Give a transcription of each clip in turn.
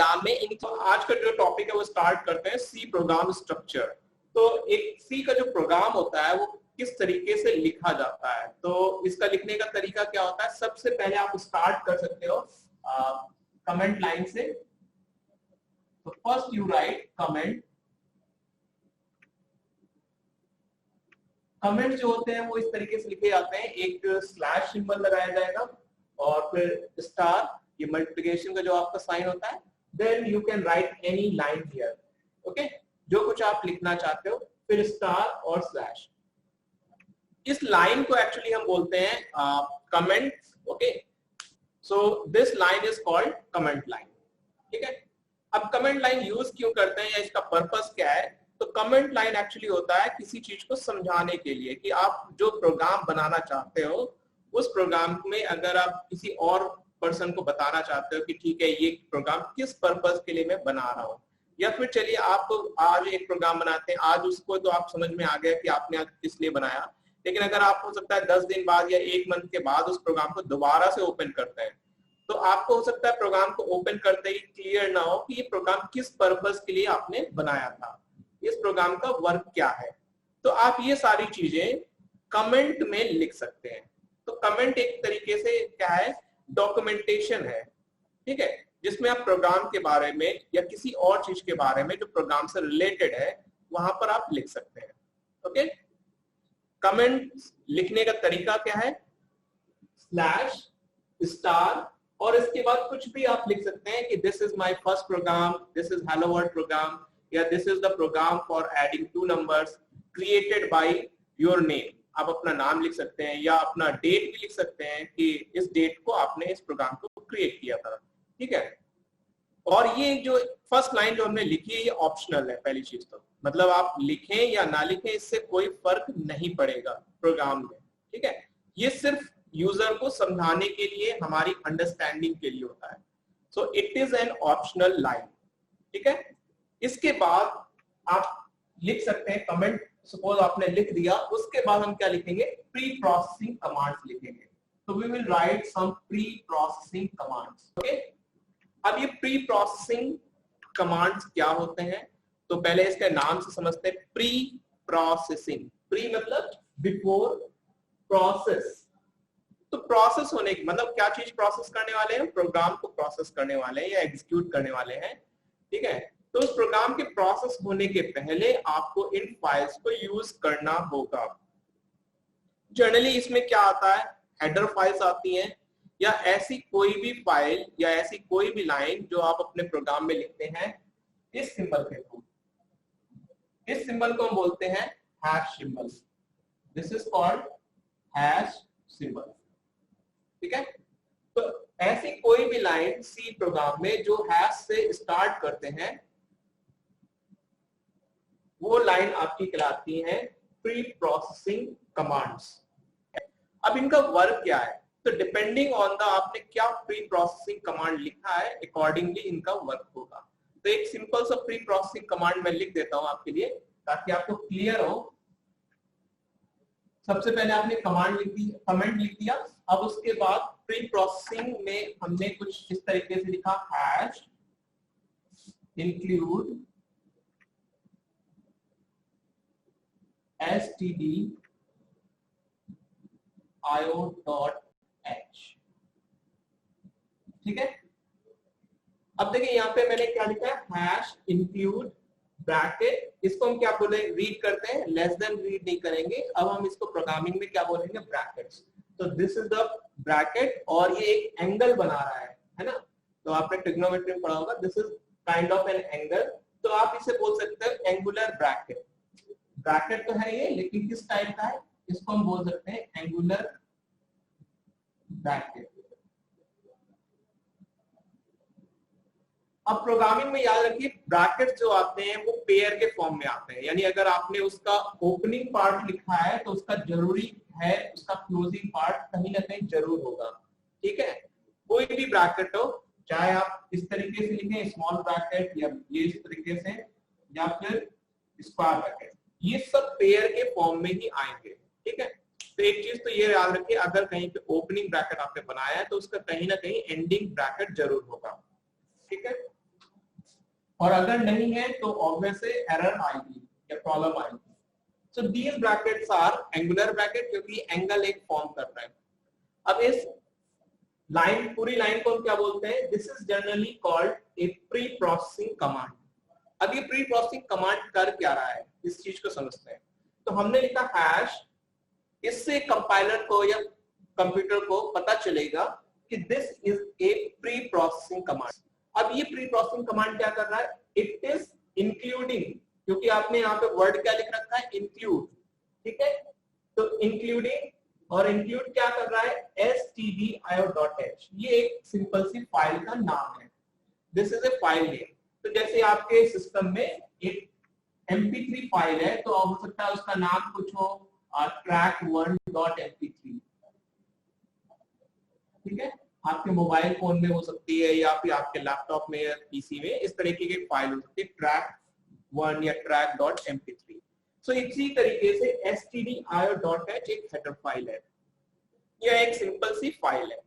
Programme में आज का जो टॉपिक है वो स्टार्ट करते हैं सी प्रोग्राम स्ट्रक्चर। तो एक सी का जो प्रोग्राम होता है वो किस तरीके से लिखा जाता है, तो इसका लिखने का तरीका क्या होता है। सबसे पहले आप स्टार्ट कर सकते हो कमेंट लाइन से। तो first you right comment. Comment जो होते हैं वो इस तरीके से लिखे जाते हैं, एक स्लैश सिंबल लगाया जाएगा और फिर स्टार, ये मल्टीप्लिकेशन का जो आपका साइन होता है। Then you can write any line here, okay, जो कुछ आप लिखना चाहते हो, फिर स्टार और स्लैश। इस लाइन को एक्चुअली हम बोलते हैं comment, okay. So this line is called comment line, ठीक है। अब कमेंट लाइन यूज क्यों करते हैं या इसका पर्पस क्या है। तो कमेंट लाइन एक्चुअली होता है किसी चीज को समझाने के लिए कि आप जो प्रोग्राम बनाना चाहते हो उस प्रोग्राम में अगर आप किसी और पर्सन को बताना चाहते हो कि ठीक है ये प्रोग्राम किस पर्पस के लिए मैं बना रहा हूँ, या फिर चलिए आप आज एक प्रोग्राम बनाते हैं, आज उसको तो आप समझ में आ गया कि आपने आज किस लिए बनाया, लेकिन अगर आप हो सकता है 10 दिन बाद या 1 मंथ के बाद उस प्रोग्राम को दोबारा से ओपन करते हैं, तो आपको हो सकता है प्रोग्राम को ओपन करते ही क्लियर ना हो कि ये प्रोग्राम किस पर्पस के लिए आपने बनाया था, इस प्रोग्राम का वर्क क्या है। तो आप ये सारी चीजें कमेंट में लिख सकते हैं। तो कमेंट एक तरीके से क्या है, डॉक्यूमेंटेशन है, ठीक है, जिसमें आप प्रोग्राम के बारे में या किसी और चीज के बारे में जो प्रोग्राम से रिलेटेड है वहां पर आप लिख सकते हैं, ओके। कमेंट लिखने का तरीका क्या है, स्लैश, स्टार, और इसके बाद कुछ भी आप लिख सकते हैं कि this is my first program, this is hello world program, या this is the program for adding 2 numbers created by your name. आप अपना नाम लिख सकते हैं या अपना डेट भी लिख सकते हैं कि इस डेट को आपने इस प्रोग्राम को क्रिएट किया था, ठीक है। और ये जो फर्स्ट लाइन जो हमने लिखी है ये ऑप्शनल है, पहली चीज तो मतलब आप लिखें या ना लिखें इससे कोई फर्क नहीं पड़ेगा प्रोग्राम में, ठीक है। ये सिर्फ यूजर को समझाने के लिए, हमारी अंडरस्टैंडिंग के लिए होता है। So it is an optional line, ठीक है। इसके बाद आप लिख सकते हैं कमेंट, सपोज आपने लिख दिया, उसके बाद हम क्या लिखेंगे, प्री प्रोसेसिंग कमांड्स लिखेंगे। तो we will write some preprocessing commands, okay. अब ये प्री प्रोसेसिंग कमांड्स क्या होते हैं, तो पहले इसके नाम से समझते हैं। प्री प्रोसेसिंग, प्री मतलब बिफोर, प्रोसेस तो प्रोसेस होने की मतलब क्या चीज प्रोसेस करने वाले हैं, प्रोग्राम को प्रोसेस करने वाले हैं या एग्जीक्यूट करने वाले हैं, ठीक है। तो उस प्रोग्राम के प्रोसेस होने के पहले आपको इन फाइल्स को यूज करना होगा। जनरली इसमें क्या आता है, हेडर फाइल्स आती हैं या ऐसी कोई भी फाइल या ऐसी कोई भी लाइन जो आप अपने प्रोग्राम में लिखते हैं इस सिंबल के थ्रू। इस सिंबल को हम बोलते हैं hash symbol. This is called hash symbol, ठीक है। तो ऐसी कोई भी लाइन सी प्रोग्राम में जो हैश से स्टार्ट करते हैं वो लाइन आपकी कहलाती है प्री प्रोसेसिंग कमांड्स। अब इनका वर्क क्या है, तो डिपेंडिंग ऑन द आपने क्या प्री प्रोसेसिंग कमांड लिखा है अकॉर्डिंगली इनका वर्क होगा। तो एक सिंपल सा प्री प्रोसेसिंग कमांड मैं लिख देता हूं आपके लिए ताकि आपको क्लियर हो। सबसे पहले आपने कमांड लिख दी, कमेंट लिख दिया। अब उसके बाद प्री प्रोसेसिंग में हमने कुछ इस तरीके से लिखा, हैश इंक्लूड stdio.h, ठीक है। अब देखिए यहाँ पे मैंने क्या लिखा है, हैश इंक्लूड ब्रैकेट, इसको हम क्या बोले, रीड करते हैं, लेस देन रीड नहीं करेंगे। अब हम इसको प्रोग्रामिंग में क्या बोलेंगे, ब्रैकेट्स। तो दिस इज द ब्रैकेट और ये एक एंगल बना रहा है ना। तो आपने ट्रिग्नोमेट्री में पढ़ा होगा, this is kind of an angle. तो आप इसे बोल सकते हैं एंगुलर ब्रैकेट। ब्रैकेट तो है ये, लेकिन किस टाइप का है, इसको हम बोल सकते हैं एंगुलर ब्रैकेट। अब प्रोग्रामिंग में याद रखिए ब्रैकेट्स जो आते हैं वो पेयर के फॉर्म में आते हैं, यानी अगर आपने उसका ओपनिंग पार्ट लिखा है तो उसका जरूरी है उसका क्लोजिंग पार्ट कहीं ना कहीं जरूर होगा, ठीक है। कोई भी ब्रैकेट हो, चाहे आप इस तरीके से लिखें स्मॉल ब्रैकेट या ये इस तरीके से या फिर स्क्वायर ब्रैकेट, ये सब पेयर के फॉर्म में ही आएंगे, ठीक है। तो एक चीज तो ये याद रखिए, अगर कहीं पे ओपनिंग ब्रैकेट आपने बनाया है तो उसका कहीं ना कहीं एंडिंग ब्रैकेट जरूर होगा, ठीक है। और अगर नहीं है तो ऑब्वियसली एरर आएगी या प्रॉब्लम आएगी। So these brackets are angular bracket, क्योंकि एंगल एक फॉर्म कर रहा है। अब इस लाइन, पूरी लाइन को हम क्या बोलते हैं? This is generally called a pre processing command. अब ये प्री प्रोसेसिंग कमांड कर क्या रहा है, इस चीज को समझते हैं। तो हमने लिखा हैश, इससे कंपाइलर को या कंप्यूटर को पता चलेगा कि this is a pre processing command. अब ये प्री प्रोसेसिंग कमांड क्या कर रहा है? इट इज इंक्लूडिंग, क्योंकि आपने यहाँ पे वर्ड क्या लिख रखा है? इंक्लूड, ठीक है। तो इंक्लूडिंग, और इंक्लूड क्या कर रहा है? stdio.h, ये एक सिंपल सी फाइल का नाम है। This is a file name. तो जैसे आपके सिस्टम में एक mp3 फाइल है, तो हो सकता है उसका नाम कुछ हो track1.mp3, ठीक है। आपके मोबाइल फोन में हो सकती है या फिर आपके लैपटॉप में या पीसी में इस तरीके की फाइल हो सकती है, track1 या track.mp3। सो इसी तरीके से stdio.h एक हेडर फाइल है, यह एक सिंपल सी फाइल है।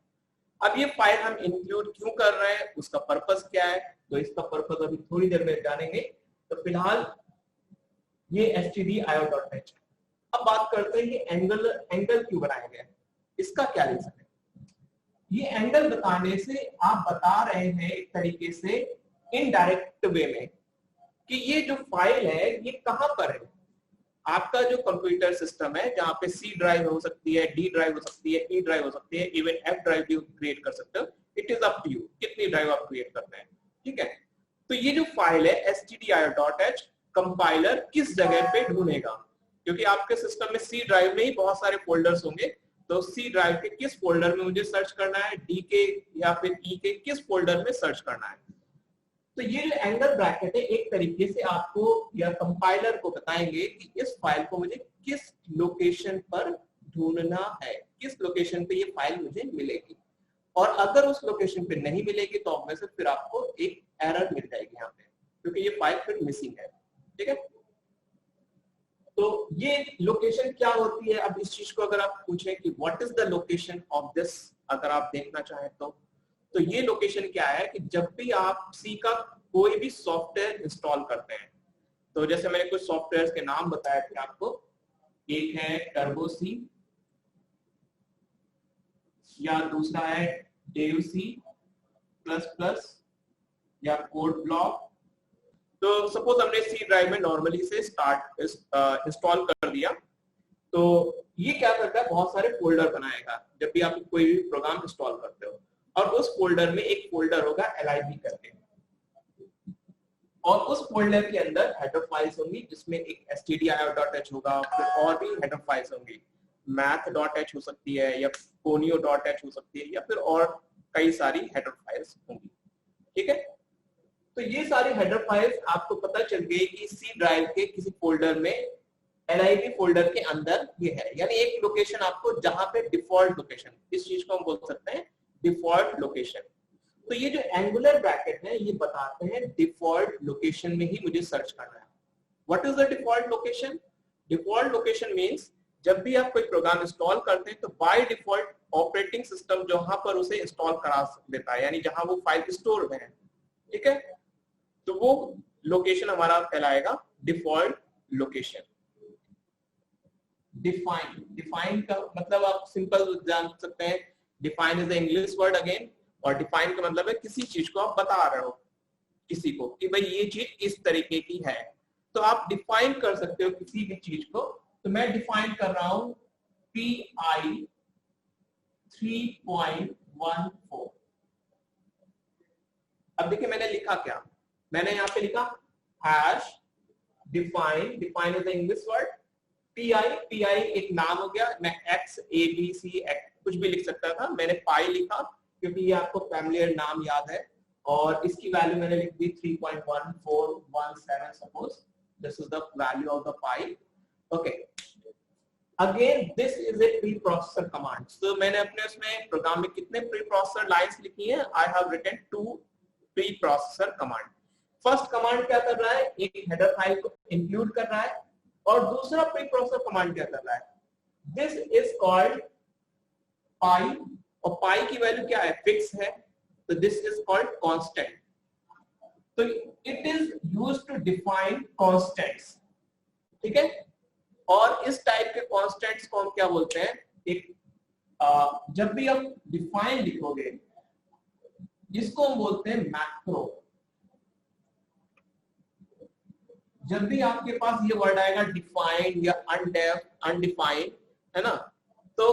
अब ये फाइल हम इंक्लूड क्यों कर रहे हैं, उसका पर्पस क्या है? तो इसका पर्पस अभी थोड़ी देर में जानेंगे। तो फिलहाल ये stdio.h। अब बात करते हैं कि एंगल क्यों बनाया गया, इसका क्या रीजन है? ये एंगल बताने से आप बता रहे हैं एक तरीके से इनडायरेक्ट वे में कि ये जो फाइल है ये कहां पर है। आपका जो कंप्यूटर सिस्टम है, जहां पे सी ड्राइव हो सकती है, डी ड्राइव हो सकती है, ई ड्राइव हो सकती है, इवन एफ ड्राइव भी क्रिएट कर सकते हो। It is up to you कितनी ड्राइव आप क्रिएट करते हैं, ठीक है। तो ये जो फाइल है stdio.h, कंपाइलर किस जगह पे ढूंढेगा? क्योंकि आपके सिस्टम में सी ड्राइव में ही बहुत सारे फोल्डर्स होंगे, तो सी ड्राइव के किस फोल्डर में मुझे सर्च करना है, डी के या फिर ई के किस फोल्डर में सर्च करना है। तो ये जो एंगल ब्रैकेट है एक तरीके से आपको या कंपाइलर को बताएंगे कि इस फाइल को मुझे किस लोकेशन पर ढूंढना है, किस लोकेशन पे ये फाइल मुझे मिलेगी। और अगर उस लोकेशन पे नहीं मिलेगी तो ऑब्वियसली फिर आपको एक एरर मिल जाएगी यहाँ पे, क्योंकि ये फाइल फिर मिसिंग है, ठीक है। तो ये लोकेशन क्या होती है? अब इस चीज को अगर आप पूछें कि what is the location of this, अगर आप देखना चाहें तो ये लोकेशन क्या है कि जब भी आप सी का कोई भी सॉफ्टवेयर इंस्टॉल करते हैं, तो जैसे मैंने कुछ सॉफ्टवेयर के नाम बताए थे आपको, एक है टर्बो सी, या दूसरा है डेव सी प्लस प्लस, या कोड ब्लॉक। तो सपोज हमने सी ड्राइव में नॉर्मली से इंस्टॉल कर दिया, तो ये क्या करता है? बहुत सारे फोल्डर बनाएगा जब भी आप कोई भी प्रोग्राम इंस्टॉल करते हो, और उस फोल्डर में एक फोल्डर होगा lib करके, और उस फोल्डर के अंदर हेडर फाइल्स होंगी जिसमें एक stdio.h होगा, फिर और भी हेडर फाइल्स होंगी, math.h हो सकती है या conio.h हो सकती है, या फिर और कई सारी हेडर फाइल्स होंगी, ठीक है। तो ये सारी हेडर फाइल्स आपको पता चल गई कि सी ड्राइव के किसी फोल्डर में, lib फोल्डर के अंदर ये है, यानी एक लोकेशन आपको जहां पे डिफॉल्ट लोकेशन, इस चीज को हम बोल सकते हैं डिफॉल्ट लोकेशन। तो ये जो एंगुलर ब्रैकेट है ये बताते हैं डिफॉल्ट लोकेशन में ही मुझे सर्च करना है। What is the default location? Default location means जब भी आप कोई प्रोग्राम इंस्टॉल करते हैं तो बाय डिफॉल्ट ऑपरेटिंग सिस्टम जहां पर उसे इंस्टॉल करा देता है, यानी जहां वो फाइल स्टोर में है, ठीक है। तो वो लोकेशन हमारा कहलाएगा डिफॉल्ट लोकेशन। डिफाइन का मतलब आप सिंपल जान सकते हैं, define is the English word again, और डिफाइन का मतलब है किसी चीज को आप बता रहे हो किसी को कि भाई ये चीज इस तरीके की है, तो आप डिफाइन कर सकते हो किसी भी चीज को। तो मैं डिफाइन कर रहा हूं PI 3.14। अब देखिए मैंने लिखा क्या, मैंने यहाँ पे लिखा hash define, define is the English word, PI एक नाम हो गया, मैं X ABC X कुछ भी लिख सकता था, मैंने पाई लिखा क्योंकि ये आपको फैमिलियर नाम याद है, और इसकी वैल्यू मैंने लिख दी 3.1417 suppose this is the value of the pi, okay. Again this is a pre processor command. तो मैंने अपने उसमें प्रोग्राम में कितने प्री प्रोसेसर लाइंस लिखी है? I have written 2 preprocessor command. First command क्या कर रहा है? एक हेडर फाइल को इंक्लूड कर रहा है, और दूसरा प्री प्रोसेसर कमांड क्या कर रहा है? दिस इज कॉल्ड पाई, और पाई की वैल्यू क्या है? फिक्स है, तो दिस इज कॉल्ड कांस्टेंट। तो it is used to define constants, ठीक है। और इस टाइप के कांस्टेंट्स को हम क्या बोलते हैं, एक जब भी आप डिफाइन लिखोगे इसको हम बोलते हैं मैक्रो। जब भी आपके पास ये वर्ड आएगा डिफाइंड या अनडिफाइंड, है ना, तो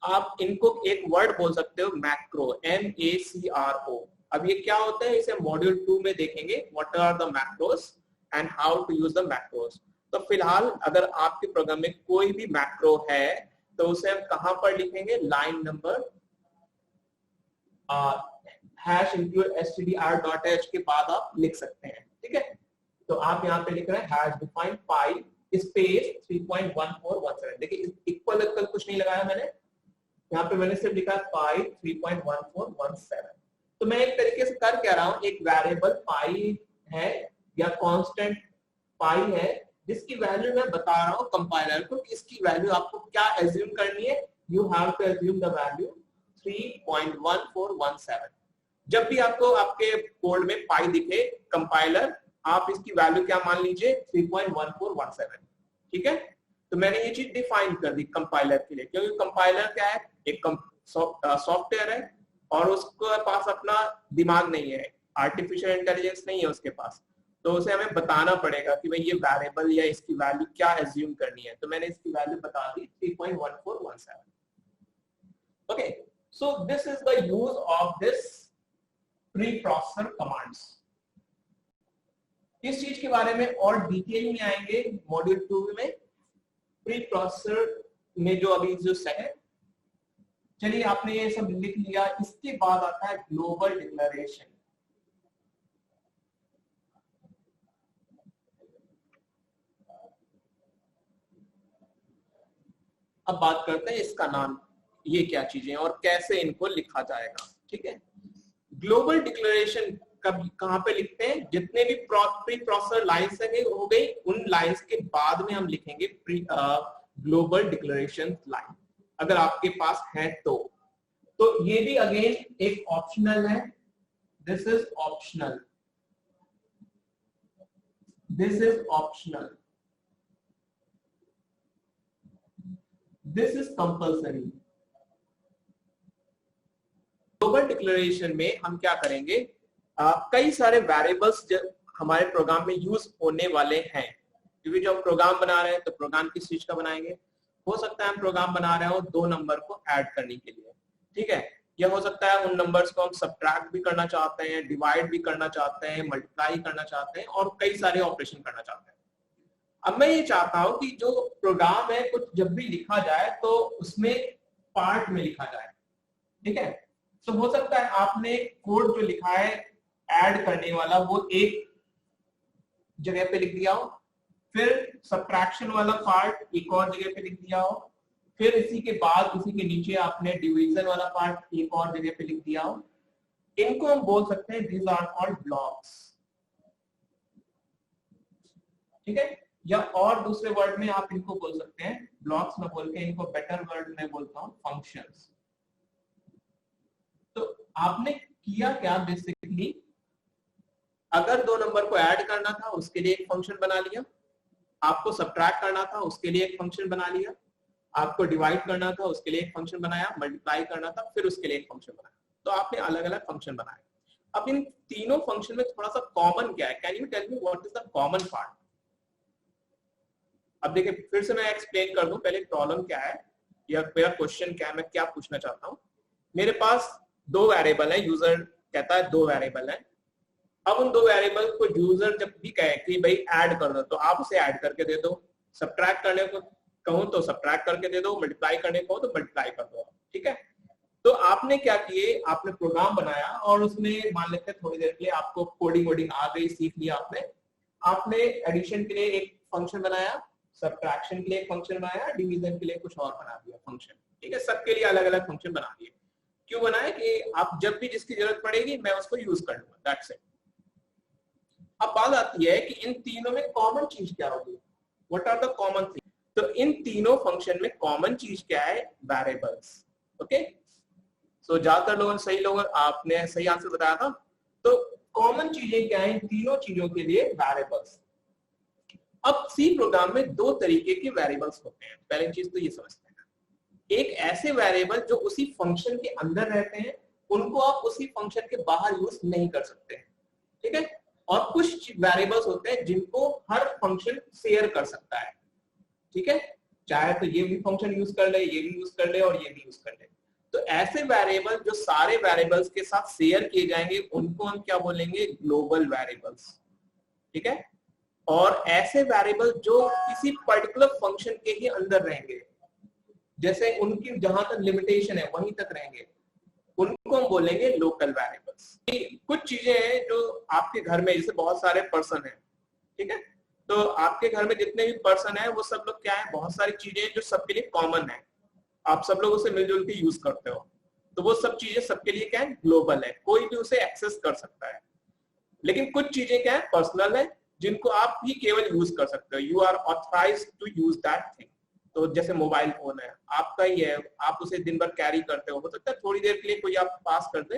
आप इनको एक वर्ड बोल सकते हो मैक्रो, MACRO। अब ये क्या होता है इसे मॉड्यूल 2 में देखेंगे, what are the macros and how to use the macros. तो फिलहाल अगर आपके प्रोग्राम में कोई भी मैक्रो है तो उसे हम कहां पर लिखेंगे, लाइन नंबर #str.h के बाद आप लिख सकते हैं, ठीक है। तो आप यहाँ पे लिख रहे हैं #define पाई स्पेस 3.1417। देखिए इक्वल कुछ नहीं लगाया मैंने, यहाँ पे मैंने सिर्फ लिखा पाई 3.1417। तो मैं एक तरीके से कर क्या रहा हूँ, एक वेरिएबल पाई है या कांस्टेंट पाई है जिसकी वैल्यू मैं बता रहा हूँ कंपाइलर को कि इसकी वैल्यू आपको क्या एज्यूम करनी है, you have to assume the value 3.1417। जब भी आपको आपके कोड में पाई दिखे कंपाइलर, आप इसकी वैल्यू क्या मान लीजिए 3.1417, ठीक है। तो मैंने ये चीज डिफाइन कर दी कंपाइलर के लिए, क्योंकि कंपाइलर क्या है, एक सॉफ्टवेयर है और उसके पास अपना दिमाग नहीं है, आर्टिफिशियल इंटेलिजेंस नहीं है उसके पास, तो उसे हमें बताना पड़ेगा कि भाई ये वेरिएबल या इसकी वैल्यू क्या एज्यूम करनी है। तो मैंने इसकी वैल्यू बता दी 3.1417। Okay, so this is the use of this pre processor commands. इस चीज के बारे में और डिटेल में आएंगे मॉड्यूल 2 में, प्री प्रोसेसर में जो अभी जो सेकंड। चलिए आपने ये सब लिख लिया, इसके बाद आता है ग्लोबल डिक्लेरेशन। अब बात करते हैं इसका नाम, ये क्या चीजें और कैसे इनको लिखा जाएगा, ठीक है। ग्लोबल डिक्लेरेशन कब कहां पे लिखते हैं, जितने भी प्री प्रोसेसर लाइंस हो गई उन लाइंस के बाद में हम लिखेंगे ग्लोबल डिक्लेरेशन लाइन, अगर आपके पास है तो ये भी अगेन एक ऑप्शनल है, this is optional, this is optional, this is compulsory. Global declaration में हम क्या करेंगे, कई सारे वेरिएबल्स हमारे प्रोग्राम में यूज होने वाले हैं, क्योंकि जब हम प्रोग्राम बना रहे हैं तो प्रोग्राम किस चीज का बनाएंगे, हो सकता है हम प्रोग्राम बना रहे हो 2 नंबर को ऐड करने के लिए, ठीक है, या हो सकता है उन नंबर्स को हम सब्ट्रैक्ट भी करना चाहते हैं, डिवाइड भी करना चाहते हैं, मल्टीप्लाई करना चाहते हैं और कई सारे ऑपरेशन करना चाहते हैं। अब मैं ये चाहता हूं कि जो प्रोग्राम है कुछ जब भी लिखा जाए तो उसमें पार्ट में लिखा जाए, ठीक है। तो हो सकता है आपने कोड जो लिखा है ऐड करने वाला वो एक जगह पे लिख दिया हो, फिर सब्ट्रैक्शन वाला पार्ट एक और जगह पे लिख दिया हो, फिर इसी के बाद इसी के नीचे आपने डिवीजन वाला पार्ट एक और जगह पे लिख दिया हो। इनको हम बोल सकते हैं दीज आर कॉल्ड ब्लॉक्स, ठीक है, या और दूसरे वर्ड में आप इनको बोल सकते हैं ब्लॉक्स में बोल के, इनको बेटर वर्ड में बोलता हूं फंक्शंस। तो आपने किया क्या, बेसिकली अगर 2 नंबर को ऐड करना था उसके लिए एक फंक्शन बना लिया, आपको सब्ट्रैक्ट करना था उसके लिए एक फंक्शन बना लिया, आपको डिवाइड करना था उसके लिए एक फंक्शन बनाया, मल्टीप्लाई करना था फिर उसके लिए एक फंक्शन बनाया, तो आपने अलग अलग फंक्शन बनाए। अब इन तीनों फंक्शन में थोड़ा सा कॉमन क्या है, can you tell me what is the common part. अब देखिए फिर से मैं एक्सप्लेन कर दूं, पहले प्रॉब्लम क्या है या मेरा क्वेश्चन क्या है, मैं क्या पूछना चाहता हूं। मेरे पास 2 वेरिएबल है, यूजर कहता है 2 वेरिएबल है। अब उन 2 वेरिएबल को यूजर जब भी कहे कि भाई ऐड कर दो तो आप उसे ऐड करके दे दो, सब्ट्रैक्ट करने को कहूं तो सब्ट्रैक्ट करके दे दो, मल्टीप्लाई करने को तो मल्टीप्लाई कर दो, ठीक है। तो आपने क्या किए, आपने प्रोग्राम बनाया और उसमें मान लेते हैं थोड़ी देर के लिए आपको कोडिंग वोडिंग आ गई, सीख लिया आपने एडिशन के लिए एक फंक्शन बनाया, सब्ट्रैक्शन के लिए एक फंक्शन बनाया, डिवीजन के लिए कुछ और बना दिया फंक्शन, ठीक है, सबके लिए अलग अलग फंक्शन बना दिए। क्यों बनाए कि आप जब भी जिसकी जरूरत पड़ेगी मैं उसको यूज कर लूंगा, दैट्स इट। अब बात आती है कि इन तीनों में कॉमन चीज क्या होगी, what are the common thing. तो इन तीनों फंक्शन में कॉमन चीज क्या है, वेरिएबल्स, ओके। सो ज्यादातर लोग सही लोग आपने सही आंसर बताया था। तो कॉमन चीजें क्या है इन तीनों चीजों के लिए? वेरिएबल्स। अब सी प्रोग्राम में दो तरीके के वेरिएबल्स होते हैं। पहली चीज तो ये समझते हैं, एक ऐसे वेरिएबल जो उसी फंक्शन के अंदर रहते हैं, उनको आप उसी फंक्शन के बाहर यूज नहीं कर सकते, ठीक है। और कुछ वेरिएबल्स होते हैं जिनको हर फंक्शन शेयर कर सकता है, ठीक है, चाहे तो ये भी फंक्शन यूज कर ले, ये भी यूज कर ले और ये भी यूज कर ले। तो ऐसे वेरिएबल जो सारे वेरिएबल्स के साथ शेयर किए जाएंगे उनको हम क्या बोलेंगे? ग्लोबल वेरिएबल्स, ठीक है। और ऐसे वेरिएबल जो किसी पर्टिकुलर फंक्शन के ही अंदर रहेंगे, जैसे उनकी जहां तक लिमिटेशन है वहीं तक रहेंगे, उनको हम बोलेंगे लोकल वेरिएबल्स। कुछ चीजें हैं जो आपके घर में, जैसे बहुत सारे पर्सन हैं, ठीक है, तो आपके घर में जितने भी पर्सन हैं वो सब लोग क्या है, बहुत सारी चीजें जो सबके लिए कॉमन है, आप सब लोग उसे मिलजुल के यूज करते हो, तो वो सब चीजें सबके लिए क्या है? ग्लोबल है, कोई भी उसे एक्सेस कर सकता है। लेकिन कुछ चीजें क्या है? पर्सनल है, जिनको आप ही केवल यूज कर सकते हो, you are authorized to use that thing. तो जैसे मोबाइल फोन है, आपका ही है, आप उसे दिन भर कैरी करते हो सकता है थोड़ी देर के लिए कोई आप पास कर दे,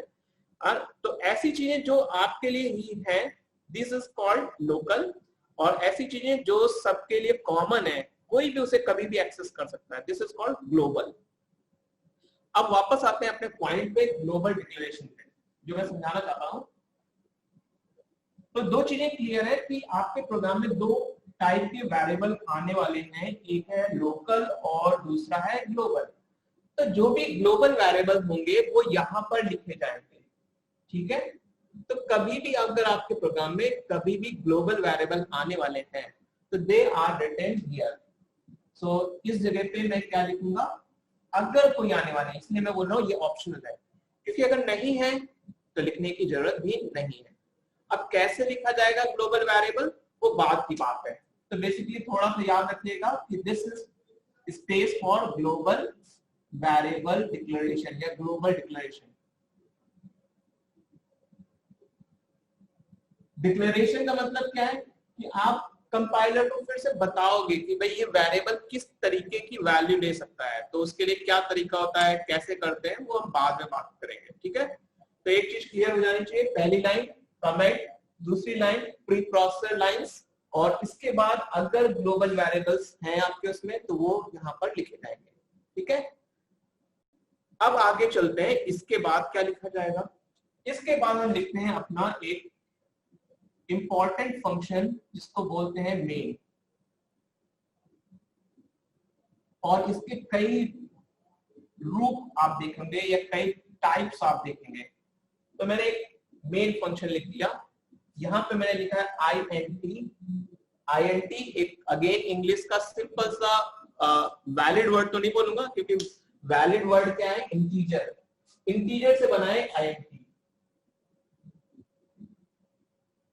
तो ऐसी चीजें जो आपके लिए ही है, दिस इज कॉल्ड लोकल। और ऐसी चीजें जो सबके लिए कॉमन है, कोई भी उसे कभी भी एक्सेस कर सकता है, दिस इज कॉल्ड ग्लोबल। अब वापस आते हैं अपने पॉइंट पे, ग्लोबल डिक्लेरेशन पे, जो मैं समझाना चाहता हूं। तो दो चीजें क्लियर है कि आपके प्रोग्राम में दो टाइप के वेरिएबल आने वाले हैं, एक है लोकल और दूसरा है ग्लोबल। तो जो भी ग्लोबल वेरिएबल होंगे वो यहाँ पर लिखे जाएंगे, ठीक है। तो कभी भी अगर आपके प्रोग्राम में कभी भी ग्लोबल वेरिएबल आने वाले हैं तो दे आर रिटन हियर। सो इस जगह पे मैं क्या लिखूंगा? अगर कोई आने वाले हैं, इसलिए मैं बोल रहा हूँ ये ऑप्शनल है, क्योंकि अगर नहीं है तो लिखने की जरूरत भी नहीं है। अब कैसे लिखा जाएगा ग्लोबल वेरिएबल, वो बाद की बात है। तो बेसिकली थोड़ा सा याद रखिएगा कि this is space for global variable declaration या ग्लोबल डिक्लेरेशन। डिक्लेरेशन का मतलब क्या है कि आप कंपाइलर को फिर से बताओगे कि भाई ये वेरिएबल किस तरीके की वैल्यू ले सकता है, तो उसके लिए क्या तरीका होता है, कैसे करते हैं, वो हम बाद में बात करेंगे, ठीक है। तो एक चीज क्लियर हो जानी चाहिए, पहली लाइन कमेंट, दूसरी लाइन प्री प्रोसेसर लाइंस, और इसके बाद अगर ग्लोबल वेरिएबल्स हैं आपके उसमें तो वो यहाँ पर लिखे जाएंगे, ठीक है। अब आगे चलते हैं, इसके बाद क्या लिखा जाएगा? इसके बाद हम लिखते हैं अपना एक इंपॉर्टेंट फंक्शन जिसको बोलते हैं मेन, और इसके कई रूप आप देखेंगे या कई टाइप्स आप देखेंगे। तो मैंने एक मेन फंक्शन लिख दिया, यहां पे मैंने लिखा है INT। INT एक अगेन इंग्लिश का सिंपल सा वैलिड वर्ड तो नहीं बोलूंगा, क्योंकि वैलिड वर्ड क्या है? इंटीजर। इंटीजर से बना है INT।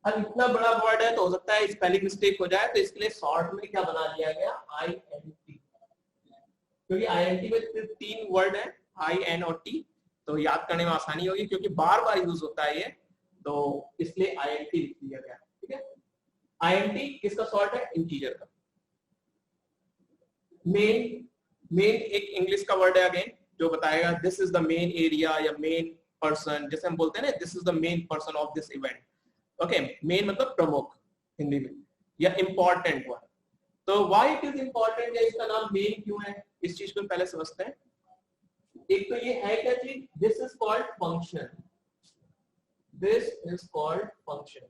अब इतना बड़ा वर्ड है तो हो सकता है स्पेलिंग मिस्टेक हो जाए, तो इसके लिए शॉर्ट में क्या बना दिया गया? INT, क्योंकि INT में तीन वर्ड है, I, N और T, तो याद करने में आसानी होगी, क्योंकि बार बार यूज होता है ये, तो इसलिए INT लिख दिया गया, ठीक है। INT किसका शॉर्ट है? इंटीजर का। मेन एक इंग्लिश का वर्ड है अगेन, जो बताएगा this is the main area या मेन पर्सन, जैसे हम बोलते हैं ना, this is the main person of this event. Okay, main मतलब प्रमुख हिंदी में, या इंपॉर्टेंट वन। तो व्हाई इट इज इंपॉर्टेंट, या इसका नाम मेन क्यों है, इस चीज को पहले समझते हैं। एक तो ये है क्या चीज? This is called function, this is called function,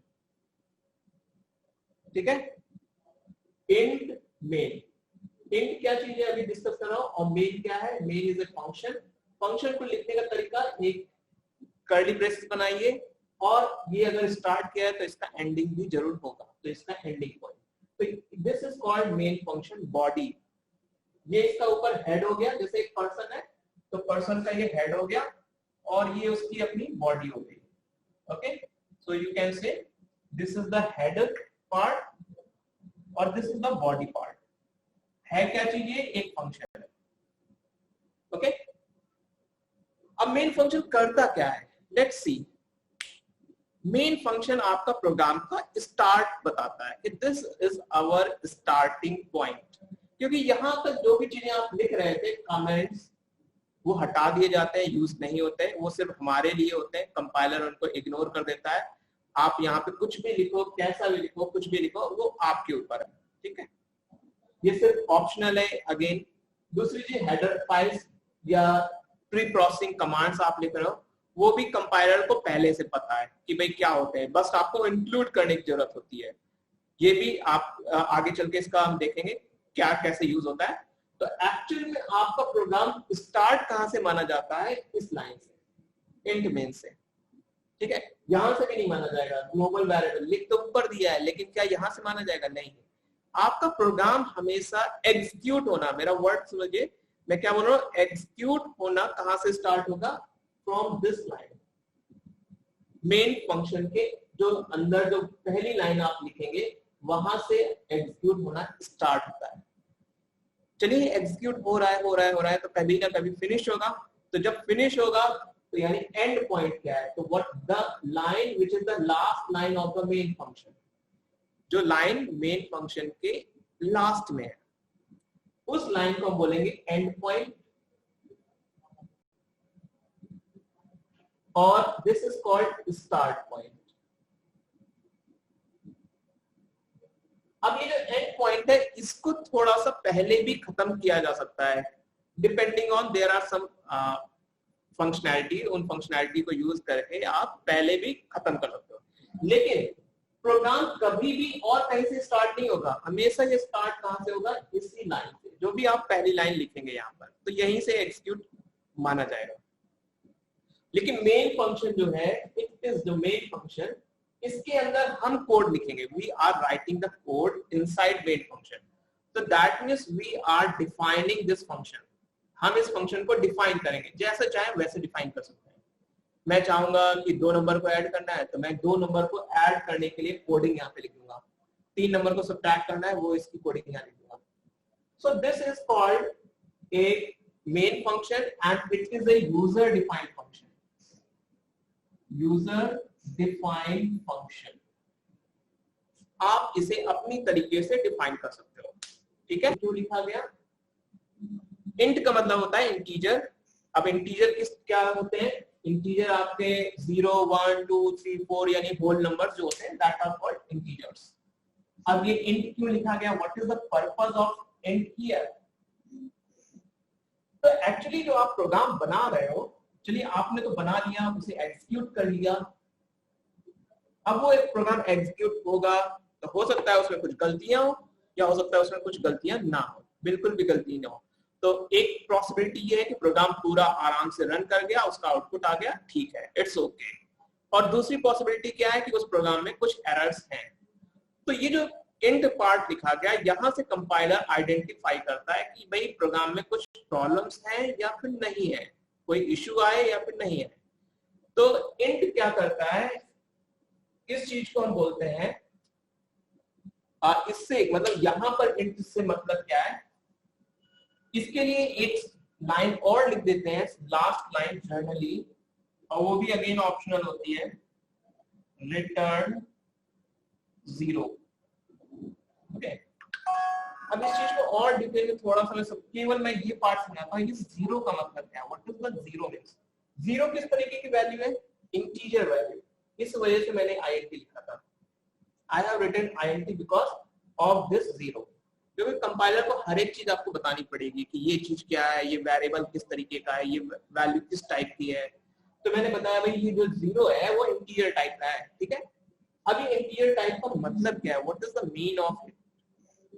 ठीक है। इंट मेन, इंट क्या चीज है अभी डिस्कस कर रहा हूं, और मेन क्या है? Main is a function. Function को लिखने का तरीका, एक कर्ली ब्रेसेस बनाइए, और ये अगर स्टार्ट किया है तो इसका एंडिंग भी जरूर होगा, तो इसका एंडिंग पॉइंट। तो this is called main function. Body, ये इसका ऊपर हेड हो गया, जैसे एक पर्सन है तो पर्सन का ये हेड हो गया, और ये उसकी अपनी बॉडी हो गई। Okay, so you can say this is the head part और this is the body part. है क्या चीज? ये एक फंक्शन है, ओके। अब मेन फंक्शन करता क्या है, लेट्स सी। मेन फंक्शन आपका प्रोग्राम का स्टार्ट बताता है कि this is our starting point, क्योंकि यहां तक जो भी चीजें आप लिख रहे थे, कमेंट्स, वो हटा दिए जाते हैं, यूज नहीं होते, वो सिर्फ हमारे लिए होते हैं, कंपाइलर उनको इग्नोर कर देता है, आप यहाँ पे कुछ भी लिखो, कैसा भी लिखो, कुछ भी लिखो, वो आपके ऊपर है, ठीक है। ये सिर्फ ऑप्शनल है। अगेन दूसरी चीज, हेडर फाइल्स या प्री प्रोसेसिंग कमांड्स आप लिख रहे हो, वो भी कंपाइलर को पहले से पता है कि भाई क्या होते हैं, बस आपको इंक्लूड करने की जरूरत होती है। ये भी आप आगे चल के इसका हम देखेंगे क्या कैसे यूज होता है। तो एक्चुअल में आपका प्रोग्राम स्टार्ट कहां से माना जाता है, इस लाइन से, इंट मेन से, ठीक है। यहां से भी नहीं माना जाएगा। ग्लोबल वेरिएबल लिख तो ऊपर दिया है, लेकिन क्या यहां से माना जाएगा, नहीं। आपका प्रोग्राम हमेशा एग्जीक्यूट होना, मेरा वर्ड समझिए, मैं क्या बोल रहा हूं, एग्जीक्यूट होना कहां से स्टार्ट होगा, from this line, main function के जो अंदर जो पहली लाइन आप लिखेंगे वहां से एग्जीक्यूट होना स्टार्ट होता है। चलिए एग्जीक्यूट हो रहा है तो कभी ना कभी फिनिश होगा। तो जब फिनिश होगा तो यानी एंड पॉइंट क्या है, तो what the line which is the last line of the main function, जो लाइन मेन फंक्शन के लास्ट में है, उस लाइन को हम बोलेंगे एंड पॉइंट, और this is called start point. अब ये जो एंड पॉइंट है, इसको थोड़ा सा पहले भी खत्म किया जा सकता है, depending on there are some functionality, उन फंक्शनैलिटी को यूज करके आप पहले भी खत्म कर सकते हो। लेकिन प्रोग्राम कभी भी और कहीं से स्टार्ट नहीं होगा, हमेशा ये स्टार्ट कहां से होगा, इसी लाइन से, जो भी आप पहली लाइन लिखेंगे यहाँ पर, तो यहीं से एग्जीक्यूट माना जाएगा। लेकिन मेन फंक्शन जो है, it is the main function, इसके अंदर हम कोड लिखेंगे, we are writing the code inside main function. तो that means we are defining this function, हम इस फंक्शन को डिफाइन करेंगे, जैसे चाहे वैसे डिफाइन कर सकते हैं। मैं चाहूंगा कि 2 नंबर को ऐड करना है, तो मैं 2 नंबर को ऐड करने के लिए कोडिंग यहाँ पे लिखूंगा, 3 नंबर को सब्ट्रैक्ट करना है, वो इसकी कोडिंग यहाँ लिखूंगा। So this is called a main function and it is a user defined function, user defined function. आप इसे अपनी तरीके से डिफाइन कर सकते हो, ठीक है। क्यों लिखा गया, इंट का मतलब होता है इंटीजर। अब इंटीजर किस क्या होते हैं, इंटीजर आपके 0 1 2 3 4 यानी होल नंबर्स जो होते हैं, दैट आर कॉल्ड इंटीजर्स। अब ये इंट क्यों लिखा गया, what is the purpose of int here. तो एक्चुअली जो आप प्रोग्राम बना रहे हो, चलिए आपने तो बना लिया, उसे एग्जीक्यूट कर लिया, अब वो एक प्रोग्राम एग्जीक्यूट होगा, तो हो सकता है उसमें कुछ गलतियां हो, या हो सकता है उसमें कुछ गलतियां ना हो, बिल्कुल भी गलती ना हो। तो एक पॉसिबिलिटी ये है कि प्रोग्राम पूरा आराम से रन कर गया, उसका आउटपुट आ गया, ठीक है, इट्स ओके। और दूसरी पॉसिबिलिटी क्या है कि उस प्रोग्राम में कुछ एरर्स हैं। तो ये जो इंट पार्ट लिखा गया, यहां से कंपाइलर आइडेंटिफाई करता है कि भाई प्रोग्राम में कुछ प्रॉब्लम्स हैं या फिर नहीं है, कोई इश्यू आए या फिर नहीं है। तो इंट क्या करता है, इस चीज को हम बोलते हैं, इससे मतलब यहां पर इंट से मतलब क्या है, इसके लिए एक लाइन और लिख देते हैं, लास्ट लाइन जनरली, और वो भी अगेन ऑप्शनल होती है, रिटर्न 0। ओके, अब इस चीज को और डिटेल में थोड़ा सा सब, केवल मैं ये पार्ट समझाता हूं, ये 0 का मतलब क्या है, व्हाट इज द 0 मींस। 0 किस तरीके की वैल्यू है, इंटीजर वैल्यू, इस वजह से मैंने int लिखा था। I have written int because of this 0, क्योंकि कंपाइलर को हर एक चीज आपको बतानी पड़ेगी कि ये चीज क्या है, ये वेरिएबल किस तरीके का है, ये वैल्यू किस टाइप की है। तो मैंने बताया भाई ये जो 0 है वो इंटीजर टाइप का है, ठीक है। अब ये इंटीजर टाइप का मतलब क्या है, what is the mean of it,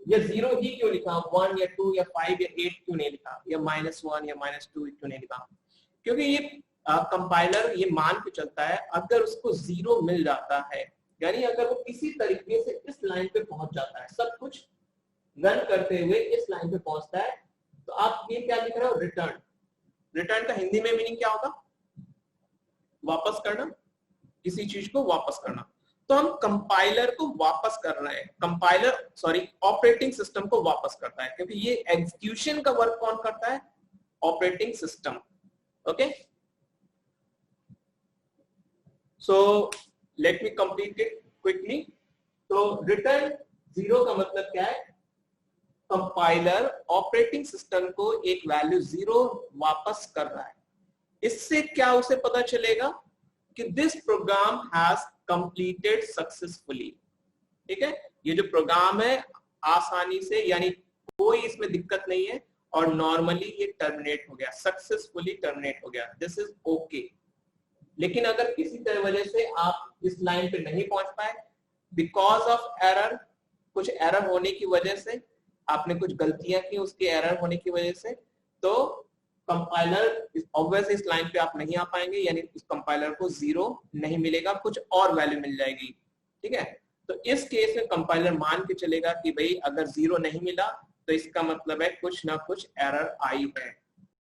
ये 0 ही क्यों लिखा, 1 या 2 या 5 या 8 क्यों नहीं लिखा, या -1 या -2 क्यों नहीं लिखा, क्योंकि ये कंपाइलर ये मान के चलता है अगर उसको 0 मिल जाता है, यानी अगर वो किसी तरीके से इस लाइन पे पहुंच जाता है, सब कुछ रन करते हुए इस लाइन पे पहुंचता है, तो आप ये क्या लिख रहे हो, रिटर्न। रिटर्न का हिंदी में मीनिंग क्या होगा, वापस करना, किसी चीज को वापस करना। तो हम कंपाइलर को वापस कर रहे हैं, कंपाइलर सॉरी ऑपरेटिंग सिस्टम को वापस करता है, क्योंकि ये एग्जीक्यूशन का वर्क कौन करता है, operating system. Okay, so let me complete it quickly. तो रिटर्न 0 का मतलब क्या है, कंपाइलर ऑपरेटिंग सिस्टम को एक वैल्यू 0 वापस कर रहा है। इससे क्या उसे पता चलेगा कि this program has completed successfully. ठीक है, ये जो प्रोग्राम है आसानी से, यानी कोई इसमें दिक्कत नहीं है और नॉर्मली ये टर्मिनेट हो गया, सक्सेसफुली टर्मिनेट हो गया, दिस इज ओके। लेकिन अगर किसी तरह वजह से आप इस लाइन पे नहीं पहुंच पाए बिकॉज ऑफ एरर, कुछ एरर होने की वजह से, आपने कुछ गलतियां की उसके एरर होने की वजह से, तो कंपाइलर ऑब्वियसली इस लाइन पे आप नहीं आ पाएंगे, यानी इस कंपाइलर को 0 नहीं मिलेगा, कुछ और वैल्यू मिल जाएगी। ठीक है, तो इस केस में कंपाइलर मान के चलेगा कि भाई अगर 0 नहीं मिला तो इसका मतलब है कुछ ना कुछ एरर आई है।